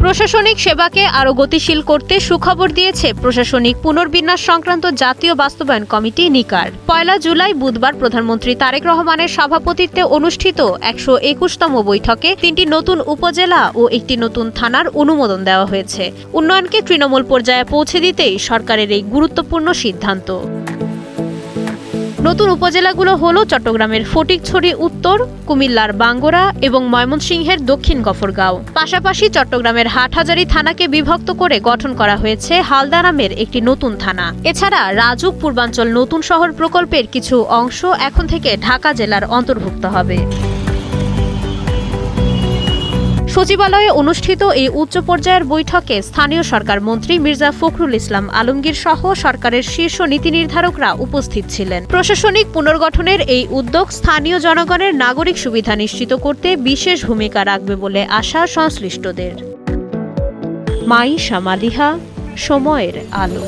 প্রশাসনিক সেবাকে আরও গতিশীল করতে সুখবর দিয়েছে প্রশাসনিক পুনর্বিন্যাস সংক্রান্ত জাতীয় বাস্তবায়ন কমিটি নিকার। ১ জুলাই বুধবার প্রধানমন্ত্রী তারেক রহমানের সভাপতিত্বে অনুষ্ঠিত ১২১তম বৈঠকে ৩টি নতুন উপজেলা ও একটি নতুন থানার অনুমোদন দেওয়া হয়েছে। উন্নয়নকে তৃণমূল পর্যায়ে পৌঁছে দিতেই সরকারের এই গুরুত্বপূর্ণ সিদ্ধান্ত। নতুন উপজেলাগুলো হল চট্টগ্রামের ফটিকছড়ি উত্তর, কুমিল্লার বাঙ্গুরা এবং ময়মনসিংহের দক্ষিণ গফরগাঁও। পাশাপাশি চট্টগ্রামের হাটহাজারী থানাকে বিভক্ত করে গঠন করা হয়েছে হালদা নামের একটি নতুন থানা। এছাড়া রাজুক পূর্বাঞ্চল নতুন শহর প্রকল্পের কিছু অংশ এখন থেকে ঢাকা জেলার অন্তর্ভুক্ত হবে। সচিবালয়ে অনুষ্ঠিত এই উচ্চ পর্যায়ের বৈঠকে স্থানীয় সরকার মন্ত্রী মির্জা ফখরুল ইসলাম আলমগীর সহ সরকারের শীর্ষ নীতি নির্ধারকরা উপস্থিত ছিলেন। প্রশাসনিক পুনর্গঠনের এই উদ্যোগ স্থানীয় জনগণের নাগরিক সুবিধা নিশ্চিত করতে বিশেষ ভূমিকা রাখবে বলে আশা সংশ্লিষ্টদের। মাইশা মালিহা, সময়ের আলো।